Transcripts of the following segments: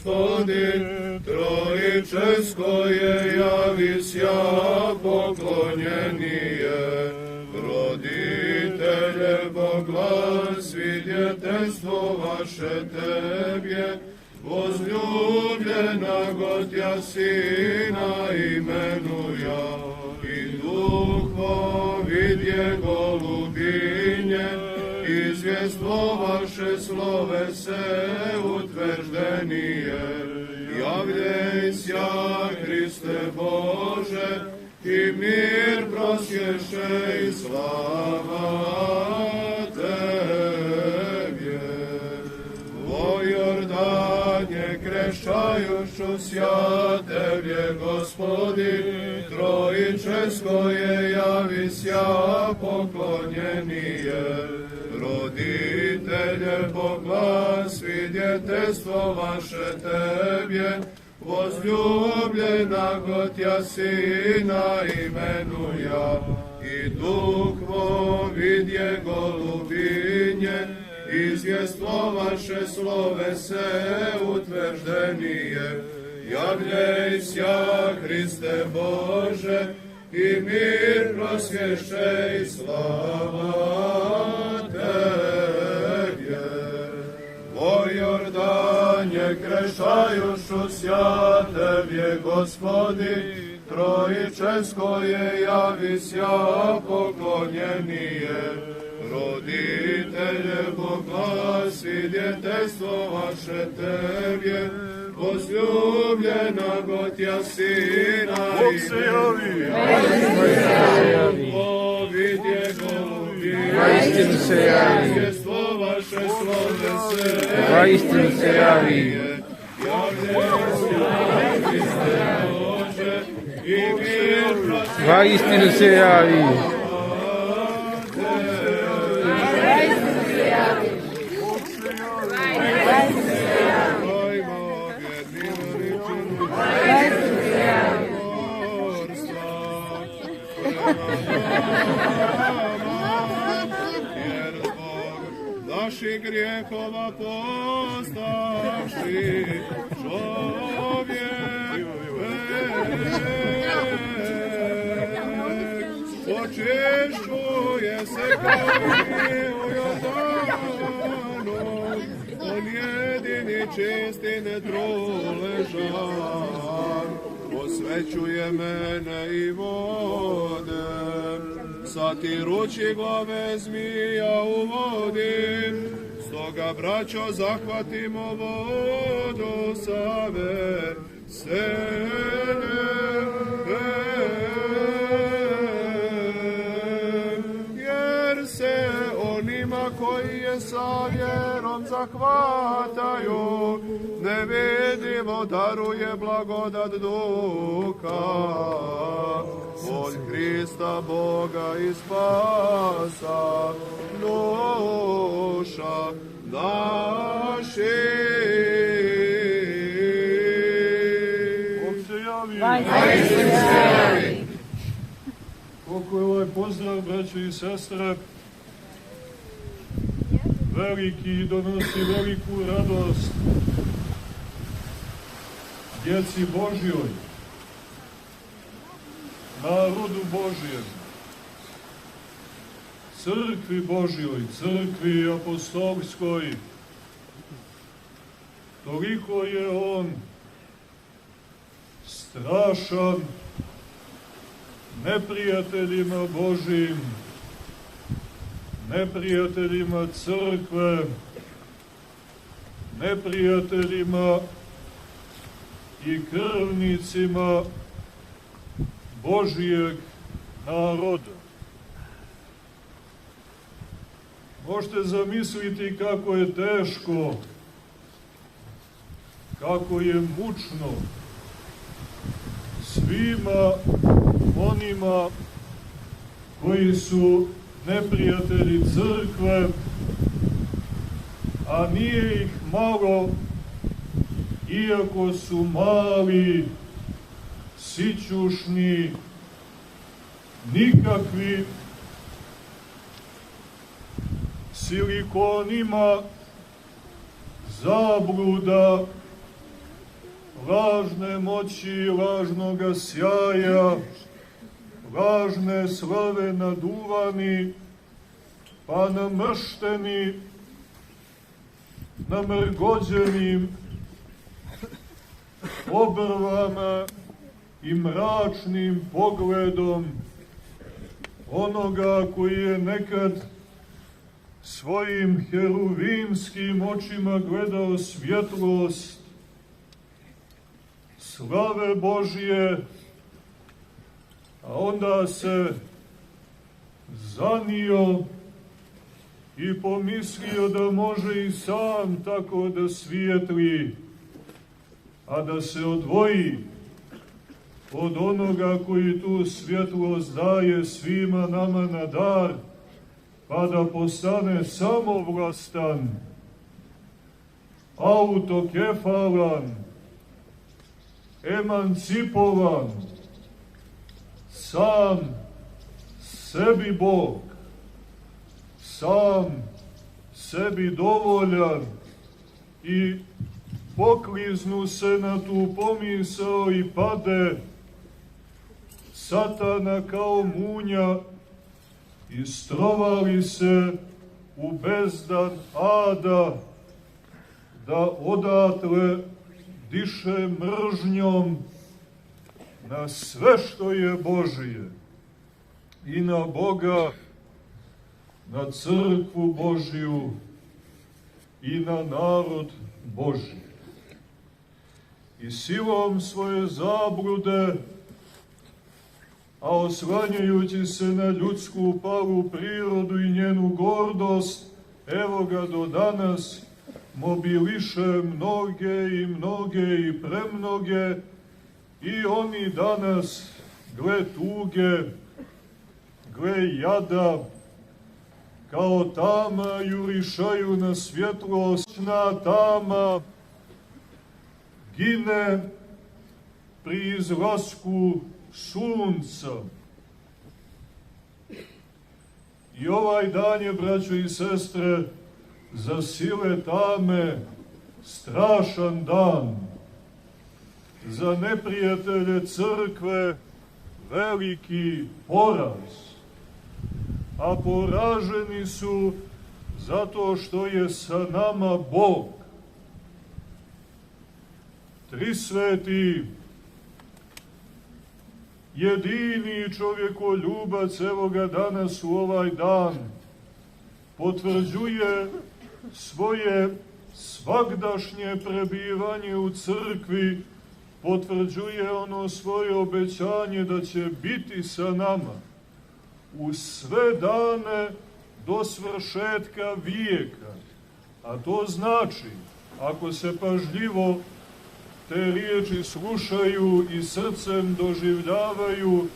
Gospodi, Trojičeskoje javisja poklonjenije. Roditelje Boglasvi, djetestvo vaše Tebje, возлюблена Готя Сина именуя, и Духовидje голубинje, извествоваше словесе утверждение. Являйся, Христе Боже, и мир просвещай, и слава Тебе. Во Иордане крещающуся Тебе, Господи, Троическое явися поклонение. Родителе Богослови, дєтество ваше Тебе, возлюблена Готя Сина именуя, и Духовидje голубинje, извествоваше словесе утверждение. Являйся, Христе Боже, и мир просвещай, слава Тебе. Во Иордане крещающуся Тебе, Господи, Троическое явися поклонение. Родителе Богослови, дєтество ваше Тебе, возлюблена Готя Сина именуя, Духовидje голубинje, воистину се яви, дєтество ваше словесе, воистину се яви, являйся, Христе Боже, и мир просвещай. воистину се яви. Наших грехов поставший человек, очищує се кров'ю Йордану, он єдиний чистий недролежан, освячує мене і водем. Сатиручи главе змія у воді, стоga, braćo, захватимо воду саве сене, jer se onima koji je sa vjerom zahvataju, nevidljivo daruje blagodat Duha. Od Hrista Boga i spasa duša naših. Bog se javi. Koliko je ovaj pozdrav, braćo i sestre, veliki i donosi veliku radost djeci Božjoj, narodu Božjem, crkvi Božjoj, crkvi apostolskoj. Toliko je on strašan neprijateljima Božjim, neprijateljima crkve, neprijateljima i krvnicima Božijeg naroda. Možete zamisliti kako je teško, kako je mučno svima onima koji su neprijatelji crkve, a nije ih malo, iako su mali, sićušni, nikakvi, silikonima zabluda lažne moći, lažnoga sjaja, lažne slave naduvani, pa namršteni, namrgođenim obrvama i mračnim pogledom onoga koji je nekad svojim heruvimskim očima gledao svjetlost slave Božije, a onda se zanio i pomislio da može i sam tako da svijetli, a da se odvoji od onoga koji tu svjetlost daje svima nama na dar, pa da postane samovlastan, autokefalan, emancipovan, sam sebi Bog, sam sebi dovoljan, i pokliznu se na tu pomisao i pade Satana kao munja i strovali se u bezdan ada, da odatle diše mržnjom na sve što je Božije i na Boga, na crkvu Božiju i na narod Božji. I silom svoje zablude, a oslanjajući se na ljudsku palu prirodu i njenu gordost, evo ga do danas mobiliše mnoge i premnoge, i oni danas, gle tuge, gle jada, kao tama jurišaju na svjetlost, na tama gine pri izlasku sunca. I ovaj dan je, braćo i sestre, za sile tame strašan dan, za neprijatelje crkve veliki poraz, a poraženi su zato što je sa nama Bog. Trisveti, jedini čovjekoljubac, evo ga danas u ovaj dan, potvrđuje svoje svagdašnje prebivanje u crkvi, potvrđuje ono svoje obećanje da će biti sa nama u sve dane do svršetka vijeka. A to znači, ako se pažljivo te riječi slušaju i srcem doživljavaju,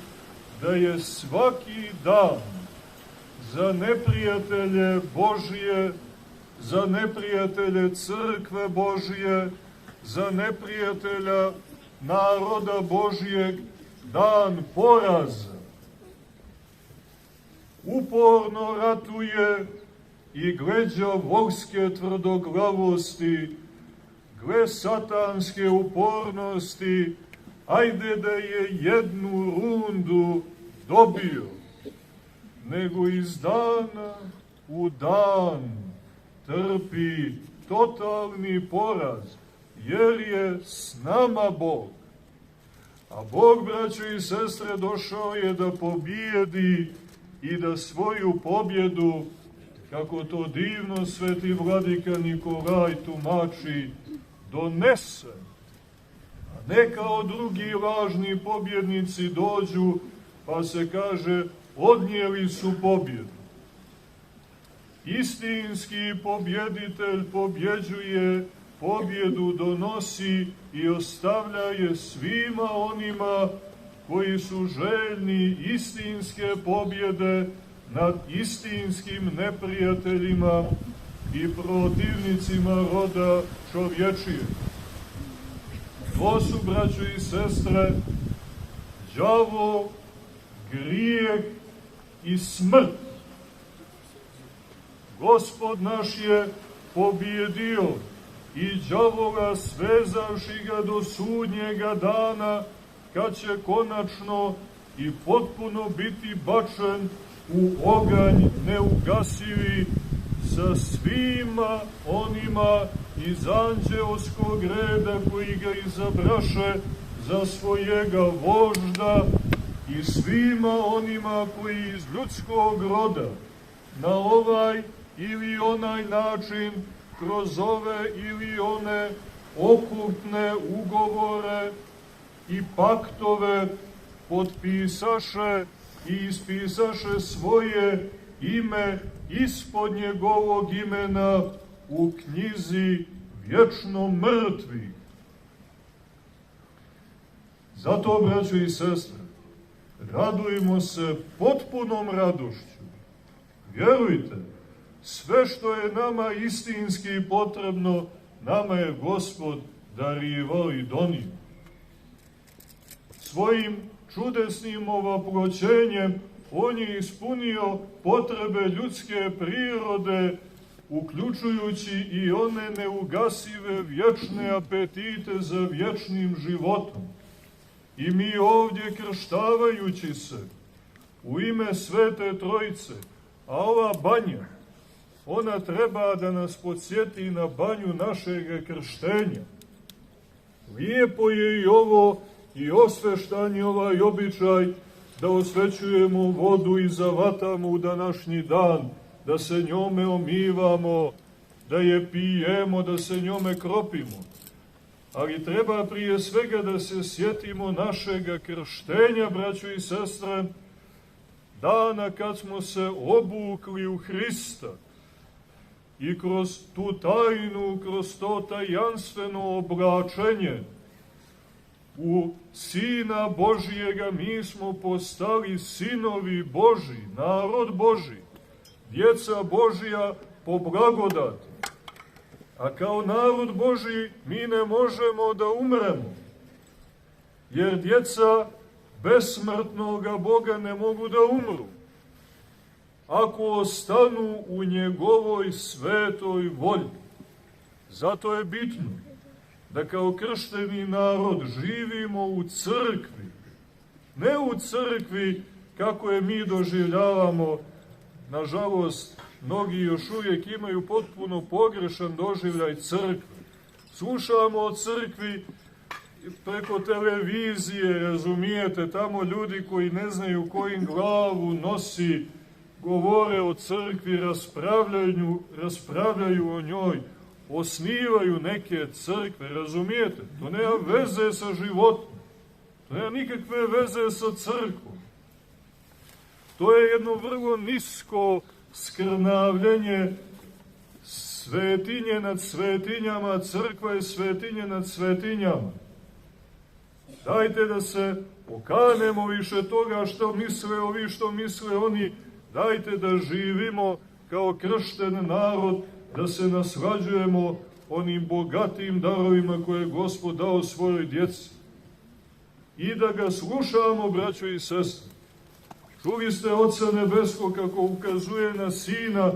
da je svaki dan za neprijatelje Božije, za neprijatelje crkve Božije, za neprijatelja naroda Božijeg dan poraza. Uporno ratuje i gle đavolske tvrdoglavosti, gle satanske upornosti, ajde da je jednu rundu dobio, nego iz dana u dan trpi totalni poraz, jer je s nama Bog. A Bog, braćo i sestre, došao je da pobijedi i da svoju pobjedu, kako to divno sveti vladika Nikolaj tumači, donese. A ne kao drugi lažni pobjednici dođu, pa se kaže, odnijeli su pobjedu. Istinski pobjeditelj pobjeđuje, pobjedu donosi i ostavlja je svima onima koji su željni istinske pobjede nad istinskim neprijateljima i protivnicima roda čovječijeg. To su, braćo i sestre, đavo, grijeh i smrt. Gospod naš je pobjedio i đavola svezavši ga do sudnjega dana, kad će konačno i potpuno biti bačen u oganj neugasivi sa svima onima iz anđeoskog reda koji ga izabraše za svojega vožda i svima onima koji iz ljudskog roda na ovaj ili onaj način kroz ove ili one okultne ugovore i paktove potpisaše i ispisaše svoje ime ispod njegovog imena u knjizi vječno mrtvih. Zato, braćo i sestre, radujmo se potpunom radošću. Vjerujte, sve što je nama istinski potrebno, nama je Gospod darivao i donio. Svojim čudesnim ovaproćenjem on je ispunio potrebe ljudske prirode, uključujući i one neugasive vječne apetite za vječnim životom. I mi ovdje krštavajući se u ime Svete Trojice, a ova banja, ona treba da nas podsjeti na banju našeg krštenja. Lijepo je i ovo i osveštanje, ovaj običaj da osvećujemo vodu i zavatamo u današnji dan, da se njome omivamo, da je pijemo, da se njome kropimo. Ali treba prije svega da se sjetimo našega krštenja, braćo i sestre, dana kad smo se obukli u Hrista i kroz tu tajnu, kroz to tajanstveno oblačenje u Sina Božijega mi smo postali sinovi Božji, narod Božji, djeca Božija po blagodati. A kao narod Božji mi ne možemo da umremo, jer djeca besmrtnoga Boga ne mogu da umru, ako ostanu u njegovoj svetoj volji. Zato je bitno da kao kršteni narod živimo u crkvi, ne u crkvi kako je mi doživljavamo. Nažalost, mnogi još uvijek imaju potpuno pogrešan doživljaj crkve. Slušamo o crkvi preko televizije, razumijete, tamo ljudi koji ne znaju kojim glavu nosi, govore o crkvi, raspravljaju o njoj, osnivaju neke crkve, razumijete? To nema veze sa životom, to nema nikakve veze sa crkvom. To je jedno vrlo nisko skrnavljenje svetinje nad svetinjama, crkva je svetinje nad svetinjama. Dajte da se okanemo više toga što misle ovi, što misle oni. Dajte da živimo kao kršten narod, da se naslađujemo onim bogatim darovima koje je Gospod dao svojoj djeci. I da ga slušamo, braćo i sestre. Čuli ste Oca Nebeskog kako ukazuje na Sina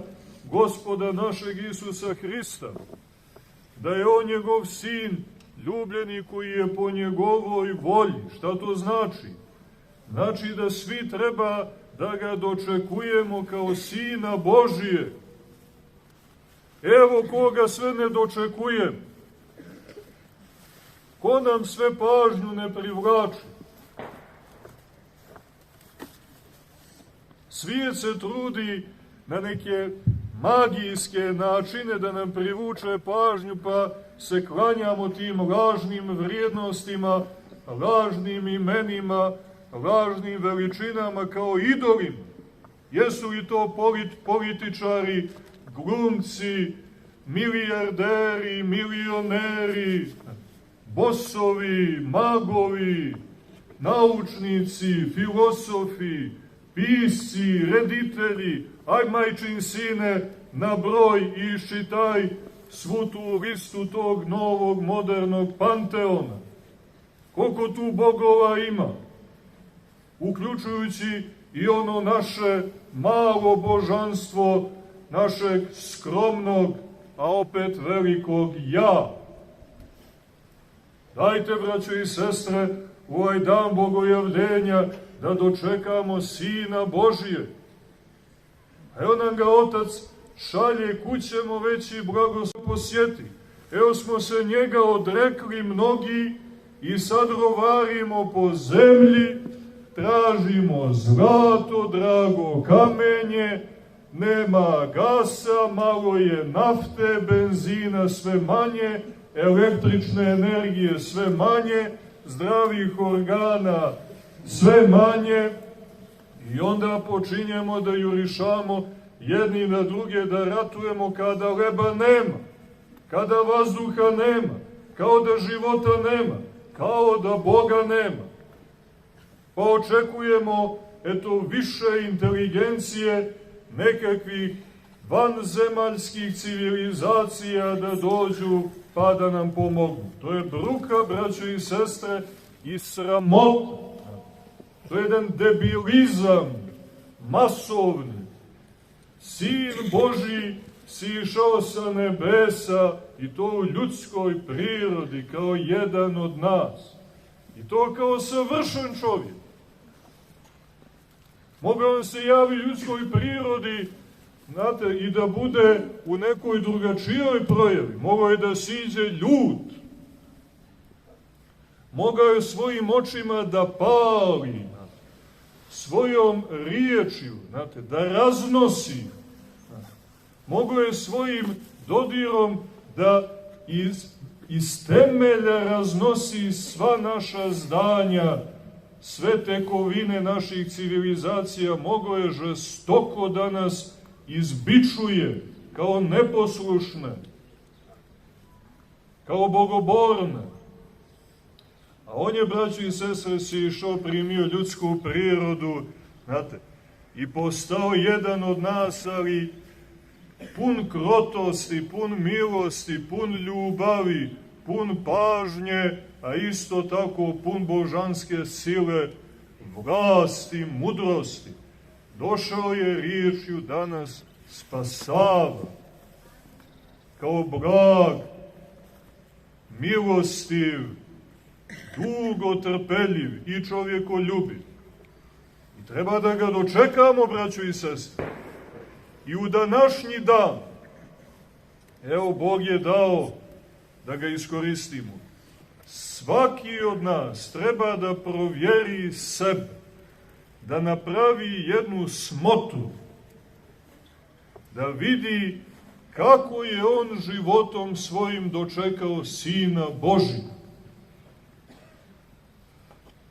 Gospoda našeg Isusa Hrista, da je on njegov Sin, ljubljeni koji je po njegovoj volji. Šta to znači? Znači da svi treba da ga dočekujemo kao Sina Božije. Evo koga sve ne dočekujemo. Ko nam sve pažnju ne privlači. Svijet se trudi na neke magijske načine da nam privuče pažnju, pa se klanjamo tim lažnim vrijednostima, lažnim imenima, lažnim veličinama kao idolima. Jesu li to političari, glumci, milijarderi, milioneri, bosovi, magovi, naučnici, filosofi, pisci, reditelji? Aj, majčin sine, nabroj i iščitaj svu tu listu tog novog, modernog panteona. Koliko tu bogova ima? Uključujući i ono naše malo božanstvo, našeg skromnog a opet velikog ja. Dajte, braćo i sestre, u ovaj dan bogojavljenja da dočekamo Sina Božije. Evo nam ga Otac šalje, kućemo veći blagoslov posjeti. Evo smo se njega odrekli mnogi i sad rovarimo po zemlji, tražimo zlato, drago kamenje, nema gasa, malo je nafte, benzina sve manje, električne energije sve manje, zdravih organa sve manje, i onda počinjemo da jurišamo jedni na druge, da ratujemo kada leba nema, kada vazduha nema, kao da života nema, kao da Boga nema. Pa očekujemo, eto, više inteligencije, nekakvih vanzemaljskih civilizacija da dođu pa da nam pomogu. To je bruka, braćo i sestre, i sramota. To je jedan debilizam, masovni. Sin Božji sišao sa nebesa, i to u ljudskoj prirodi, kao jedan od nas. I to kao savršen čovjek. Mogao on se javi ljudskoj prirodi, znate, i da bude u nekoj drugačijoj projavi. Mogao je da siđe ljud. Mogao je svojim očima da pali, znate, svojom riječju, znate, da raznosi. Mogao je svojim dodirom da iz temelja raznosi sva naša zdanja, sve tekovine naših civilizacija. Mogao je žestoko da nas izbičuje kao neposlušne, kao bogoborne. A on je, braćo i sestre, sišao, primio ljudsku prirodu, znate, i postao jedan od nas, ali pun krotosti, pun milosti, pun ljubavi, pun pažnje, a isto tako pun božanske sile, vlasti, mudrosti. Došao je riječju da nas spasava, kao blag, milostiv, dugo trpeljiv i čovjekoljubiv. I treba da ga dočekamo, braćo i sestre. I u današnji dan, evo, Bog je dao da ga iskoristimo. Svaki od nas treba da provjeri sebe, da napravi jednu smotru, da vidi kako je on životom svojim dočekao Sina Božjega.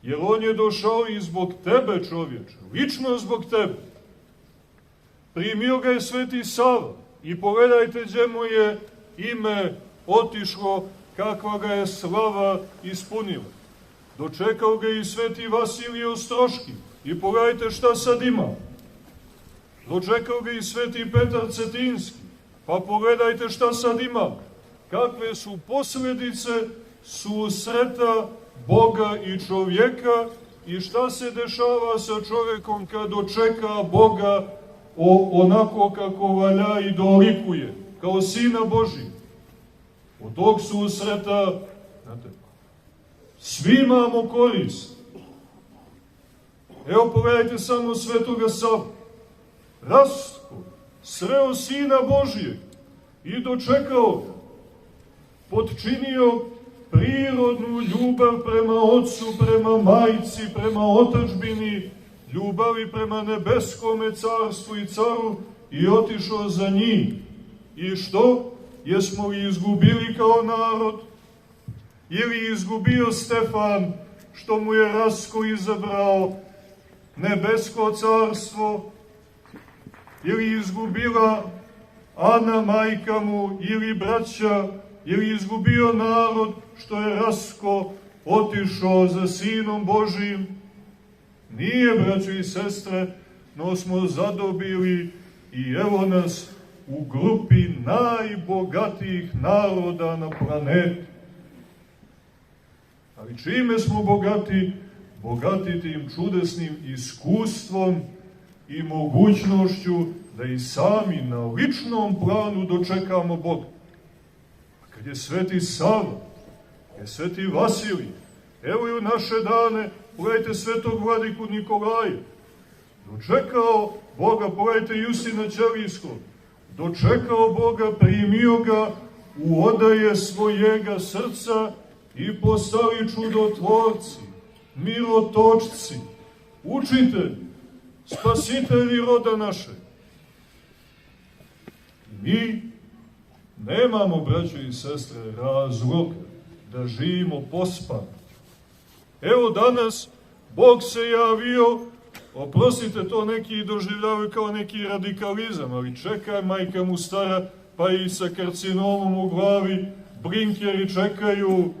Jer on je došao i zbog tebe, čovječe, lično zbog tebe. Primio ga je Sveti Sava i pogledajte gdje mu je ime otišlo, kakva ga je slava ispunila. Dočekao ga i Sveti Vasilije Ostroški i pogledajte šta sad ima. Dočekao ga i Sveti Petar Cetinski, pa pogledajte šta sad ima. Kakve su posljedice susreta Boga i čovjeka i šta se dešava sa čovjekom kad dočeka Boga onako kako valja i dolikuje, kao Sina Božji. Od tog susreta, znate, svi imamo korist. Evo, pogledajte samo Svetoga Savu. Rastko, sreo Sina Božijeg i dočekao ga. Potčinio prirodnu ljubav prema Otcu, prema Majci, prema otadžbini, ljubavi prema nebeskome carstvu i caru i otišao za njih. I što? Jesmo li izgubili kao narod? Ili izgubio Stefan, što mu je Rastko izabrao nebesko carstvo? Ili izgubila Ana, majka mu, ili braća, ili izgubio narod, što je Rastko otišao za Sinom Božijim? Nije, braćo i sestre, no smo zadobili i evo nas u grupi najbogatijih naroda na planeti. Ali čime smo bogati? Bogati tim čudesnim iskustvom i mogućnošću da i sami na ličnom planu dočekamo Boga. kad je sveti Sava, kad je sveti Vasilij, evo i u naše dane, pogledajte svetog vladiku Nikolaja, dočekao Boga, pogledajte Justina Ćelijskog, dočekao Boga, primio ga u odaje svojega srca i postali čudotvorci, mirotočci, učitelji, spasitelji roda našeg. Mi nemamo, braćo i sestre, razloga da živimo pospano. Evo danas Bog se javio, oprostite, to neki doživljavaju kao neki radikalizam, ali čekaj, majka mu stara, pa i sa karcinomom u glavi, blinkeri čekaju,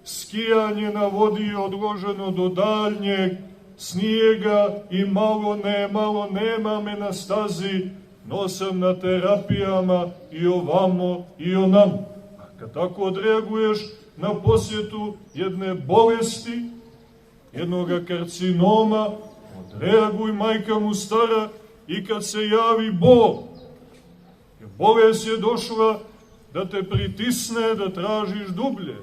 skijanje na vodi odloženo do daljnjeg snijega i malo nema me na stazi, nosam na terapijama i ovamo i onamo. A kad tako odreaguješ na posjetu jedne bolesti, jednoga karcinoma, odreaguj, majka mu stara, i kad se javi Bog. Jer bolest je došla da te pritisne, da tražiš dublje.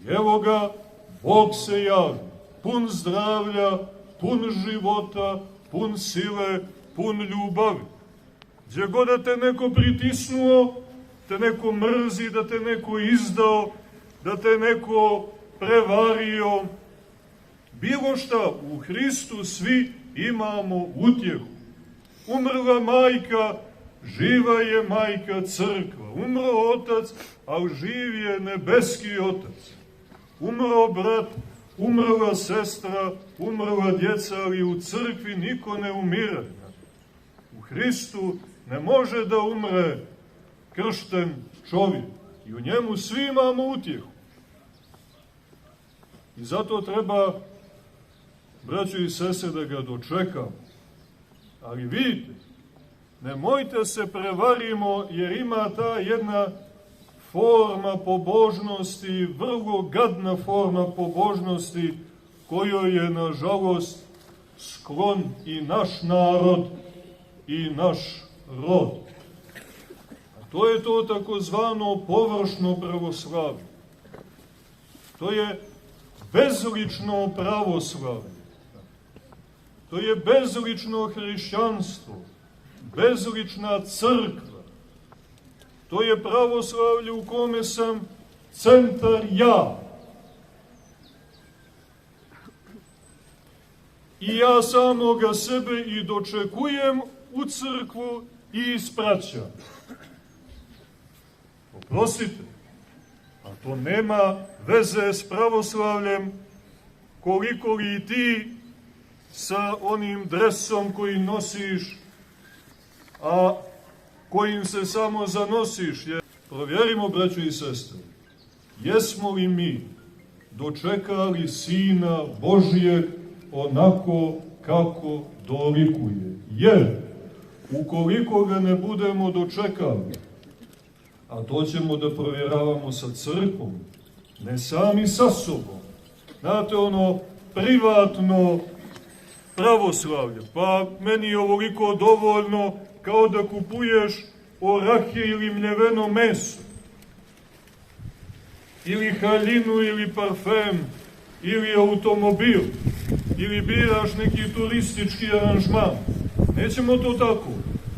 I evo ga, Bog se javi, pun zdravlja, pun života, pun sile, pun ljubavi. Gdje god da te neko pritisnuo, te neko mrzi, da te neko izdao, da te neko prevario, bilo šta, u Hristu svi imamo utjehu. Umrla majka, živa je majka crkva. Umro otac, ali živ je nebeski otac. Umro brat, umrla sestra, umrla djeca, ali u crkvi niko ne umire. U Hristu ne može da umre kršten čovjek. I u njemu svi imamo utjehu. I zato treba, braćo i sestre, da ga dočekamo. Ali vidite, nemojte se prevarimo, jer ima ta jedna forma pobožnosti, vrlo gadna forma pobožnosti, kojoj je, nažalost, sklon i naš narod i naš rod. A to je to takozvano površno pravoslavlje. To je bezlično pravoslavlje. To je bezlično hrišćanstvo, bezlična crkva. To je pravoslavlje u kome sam centar ja. I ja samoga sebe i dočekujem u crkvu i ispraćam. Oprostite, a to nema veze s pravoslavljem koliko li ti sa onim dresom koji nosiš, a kojim se samo zanosiš. Jer provjerimo, braćo i sestre, jesmo li mi dočekali Sina Božijeg onako kako dolikuje. Jer, ukoliko ga ne budemo dočekali, a to ćemo da provjeravamo sa crkvom, ne sami sa sobom, znate, ono privatno pravoslavlje, pa meni je ovoliko dovoljno kao da kupuješ orahe ili mljeveno meso, ili haljinu, ili parfem, ili automobil, ili biraš neki turistički aranžman. Nećemo to tako,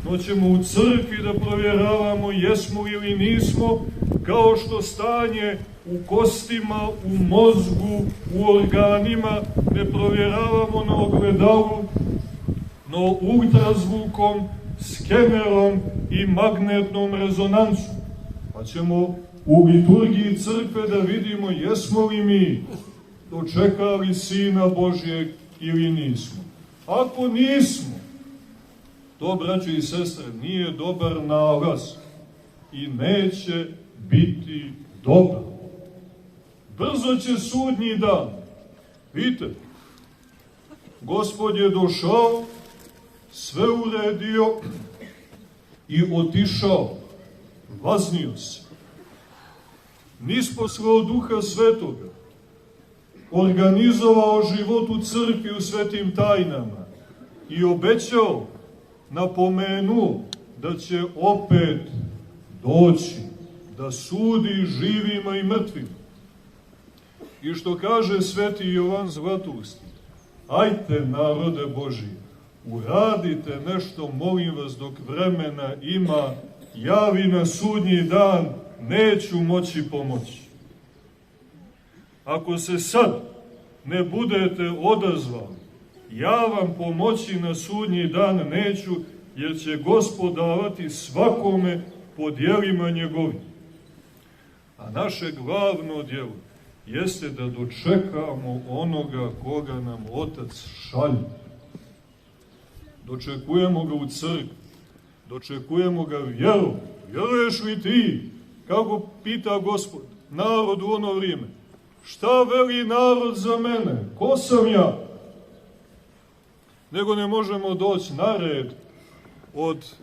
no ćemo u crkvi da provjeravamo jesmo ili nismo, kao što stanje u kostima, u mozgu, u organima ne provjeravamo na ogledalu, no ultrazvukom, skenerom i magnetnom rezonancom. Pa ćemo u liturgiji crkve da vidimo jesmo li mi dočekali Sina Božjeg ili nismo. Ako nismo, to, braćo i sestre, nije dobar nalaz i neće biti dobar. Brzo će sudnji dan. Vidite, Gospod je došao, sve uredio i otišao, vaznio se. Nisposlao Duha Svetoga, organizovao život u crkvi u svetim tajnama i obećao, napomenuo da će opet doći da sudi živima i mrtvima. I što kaže sveti Jovan Zlatousti, ajte, narode Božji, uradite nešto, molim vas, dok vremena ima, javi na sudnji dan, neću moći pomoći. Ako se sad ne budete odazvali, ja vam pomoći na sudnji dan neću, jer će Gospod davati svakome po djelima njegovim. A naše glavno djelo jeste da dočekamo onoga koga nam Otac šalje. Dočekujemo ga u crkvi, dočekujemo ga vjerom. Vjeruješ li ti? Kako pita Gospod narod u ono vrijeme? Šta veli narod za mene? Ko sam ja? Nego ne možemo doći na red od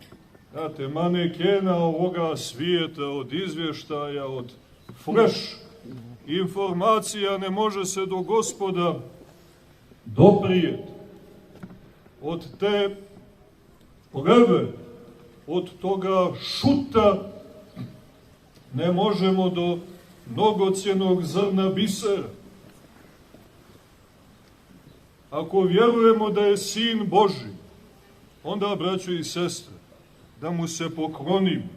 manekena ovoga svijeta, od izvještaja, od flash informacija, ne može se do Gospoda doprijeti. Od te pleve, od toga šuta ne možemo do mnogocjenog zrna bisera. Ako vjerujemo da je Sin Božji, onda, braćo i sestre, da mu se poklonimo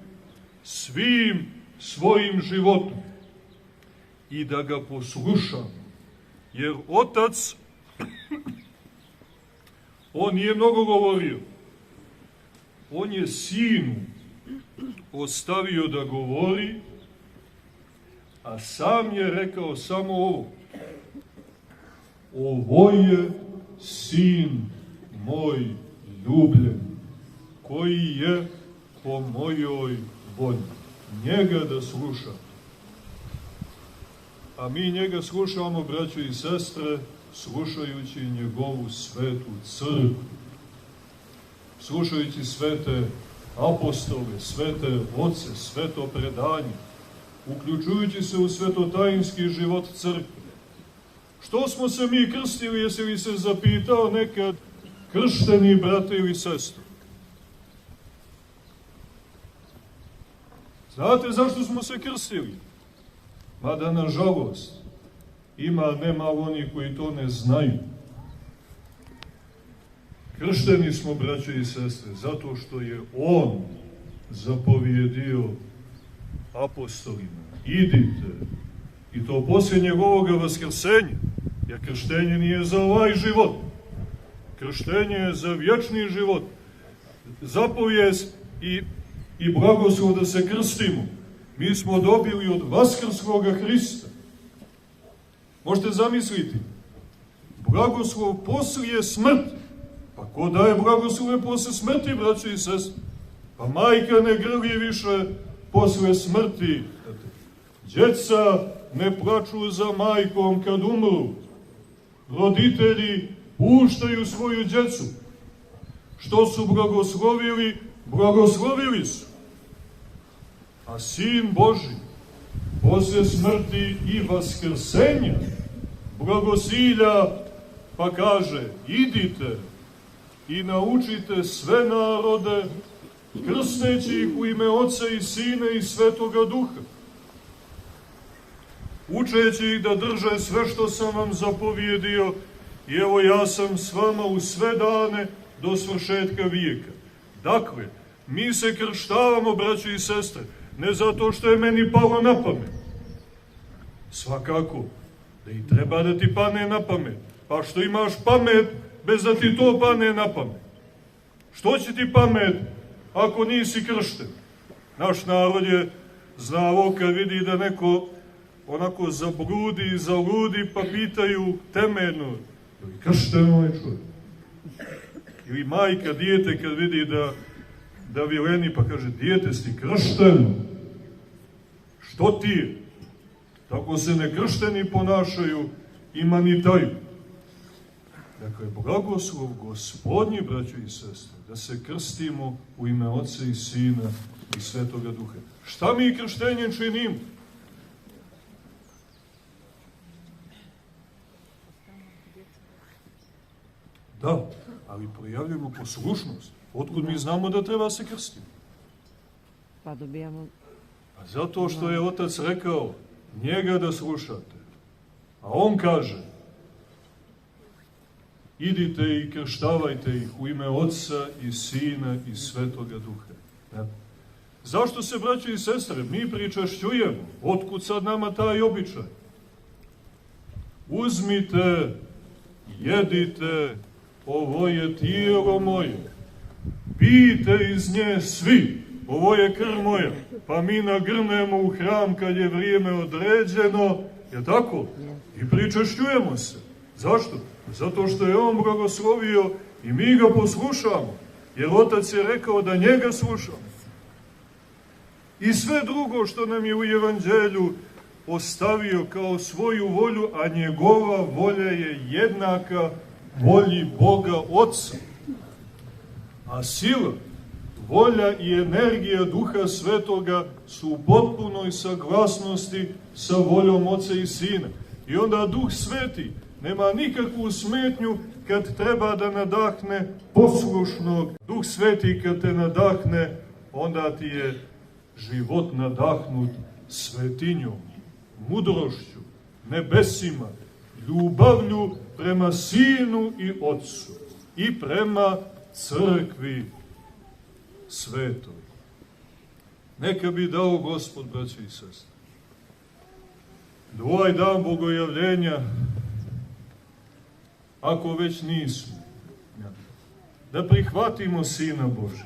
svim svojim životom i da ga poslušamo. Jer Otac, on nije mnogo govorio. On je Sinu ostavio da govori, a sam je rekao samo ovo: ovo je Sin moj ljubljen, koji je po mojoj volji. Njega da slušam. A mi njega slušamo, braćo i sestre, slušajući njegovu svetu crkvu, slušajući svete apostole, svete oce, sveto predanje, uključujući se u svetotajinski život crkve. Što smo se mi krstili, jesi li se zapitao nekad, kršteni brate ili sestro? Znate zašto smo se krstili? Mada, nažalost, ima nemalo onih koji to ne znaju. Kršteni smo, braćo i sestre, zato što je On zapovjedio apostolima: idite, i to poslije njegovog vaskrsenja, jer krštenje nije za ovaj život. Krštenje je za vječni život. Zapovijest i blagoslov da se krstimo mi smo dobili od vaskrsloga Hrista. Možete zamisliti, blagoslov poslije smrti. Pa ko daje blagoslove poslije smrti, braćo i sestre? Pa majka ne grli više poslije smrti. Djeca ne plaču za majkom kad umru. Roditelji puštaju svoju djecu. Što su blagoslovili, blagoslovili su. A Sin Božji poslije smrti i vaskrsenja blagosilja, pa kaže: idite i naučite sve narode, krsteći ih u ime Oca i Sina i Svetoga Duha, učeći ih da drže sve što sam vam zapovjedio, i evo ja sam s vama u sve dane do svršetka vijeka. Dakle, mi se krštavamo, braćo i sestre, ne zato što je meni palo na pamet. Svakako, da i treba da ti pane na pamet. Pa što imaš pamet, bez da ti to pane na pamet? Što će ti pamet ako nisi kršten? Naš narod je znao kad vidi da neko onako zabludi i zaludi, pa pitaju temeljno: je li kršten ovaj čovjek? Ili majka dijete kad vidi da vileni, pa kaže: dijete, si kršten? Što ti je? Tako se nekršteni ponašaju i manitaju. Dakle, blagoslov Gospodnji, braćo i sestre, da se krstimo u ime Oca i Sina i Svetoga Duha. Šta mi krštenjem činimo? Da, ali projavljujemo poslušnost. Otkud mi znamo da treba se krstiti? Pa dobijamo... Pa zato što je Otac rekao njega da slušate. A on kaže, idite i krštavajte ih u ime Otca i Sina i Svetoga Duha. Ne? Zašto se, braće i sestre, mi pričašćujemo? Otkud sad nama taj običaj? Uzmite, jedite, ovo je tijelo moje. Pijte iz nje svi, ovo je krv moja. Pa mi nagrnemo u hram kad je vrijeme određeno, je tako? I pričašćujemo se. Zašto? Zato što je on blagoslovio i mi ga poslušamo. Jer Otac je rekao da njega slušamo. I sve drugo što nam je u Evanđelju ostavio kao svoju volju, a njegova volja je jednaka volji Boga Otca. A sila, volja i energija Duha Svetoga su u potpunoj saglasnosti sa voljom Oca i Sina. I onda Duh Sveti nema nikakvu smetnju kad treba da nadahne poslušnog. Duh Sveti kad te nadahne, onda ti je život nadahnut svetinjom, mudrošću, nebesima, ljubavlju prema Sinu i Otcu i prema crkvi svetoj. Neka bi dao Gospod, braći i sestre, da ovaj dan bogojavljenja, ako već nismo, da prihvatimo Sina Božija,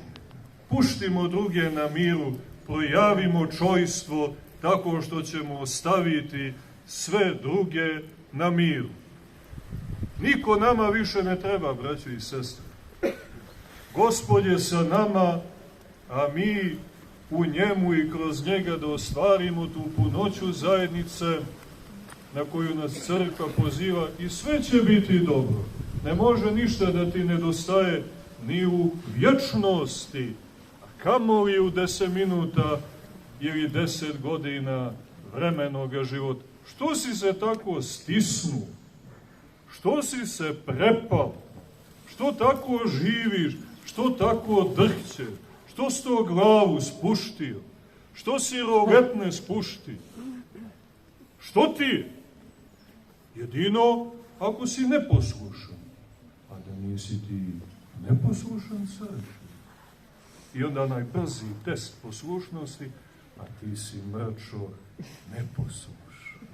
puštimo druge na miru, projavimo čojstvo tako što ćemo ostaviti sve druge na miru. Niko nama više ne treba, braćo i sestre. Gospod je sa nama, a mi u njemu i kroz njega da ostvarimo tu punoću zajednice na koju nas crkva poziva i sve će biti dobro. Ne može ništa da ti nedostaje ni u vječnosti, a kamoli u 10 minuta ili 10 godina vremenoga života. Što si se tako stisnuo? Što si se prepao? Što tako živiš? Što tako drhćeš? Što si to glavu spuštio? Što si roletne spuštio? Što ti? Jedino ako si neposlušan. A da nisi ti neposlušan sad. I onda najbrzi test poslušnosti, a ti si mračo neposlušan.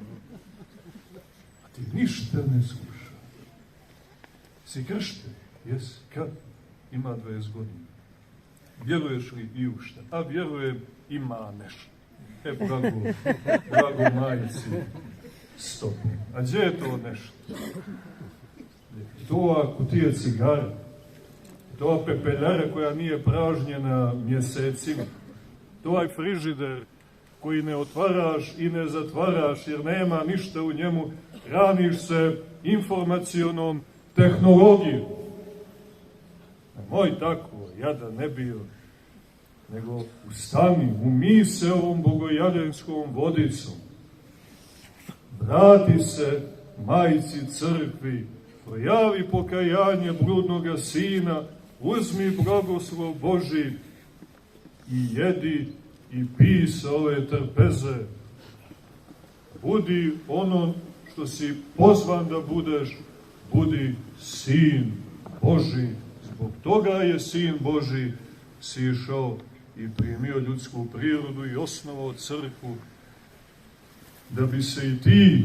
A ti ništa ne slušaš. Si kršten? Jesi. Kad? Ima 20 godina. Vjeruješ li i u šta? A vjerujem, ima nešto. Drago majici, stop. A gdje je to nešto? To kutija cigara, to pepeljara koja nije pražnjena mjesecima, to frižider koji ne otvaraš i ne zatvaraš jer nema ništa u njemu, hraniš se informacionom tehnologijom. Moj tako, jada ne bio, nego ustani, umij se ovom bogojavljanskom vodicom. Vrati se majici crkvi, projavi pokajanje bludnoga sina, uzmi blagoslov Božji i jedi i pij sa ove trpeze. Budi ono što si pozvan da budeš, budi sin Božji. Zbog toga je Sin Božji sišao i primio ljudsku prirodu i osnovao crkvu, da bi se i ti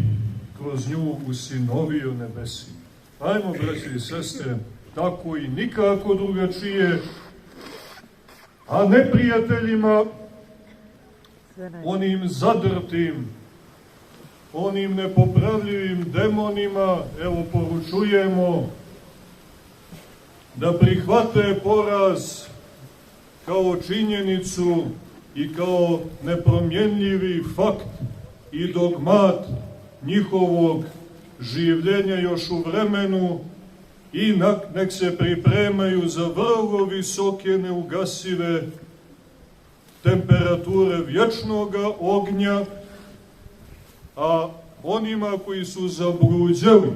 kroz nju usinovio nebesima. Ajmo, braći i sestre, tako i nikako drugačije, a neprijateljima, onim zadrtim, onim nepopravljivim demonima, evo poručujemo, da prihvate poraz kao činjenicu i kao nepromjenljivi fakt i dogmat njihovog življenja još u vremenu i nek se pripremaju za vrlo visoke neugasive temperature vječnoga ognja, a onima koji su zabluđali,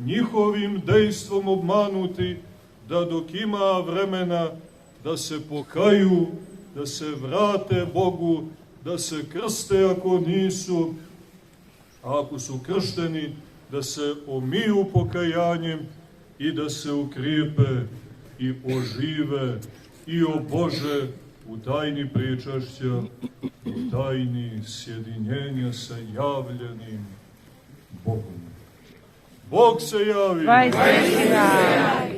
njihovim dejstvom obmanuti, da dok ima vremena da se pokaju, da se vrate Bogu, da se krste ako nisu, a ako su kršteni, da se omiju pokajanjem i da se ukrijepe i ožive i obože u tajni pričašća, u tajni sjedinjenja sa javljenim Bogom. Bog se javi! Vai se javi!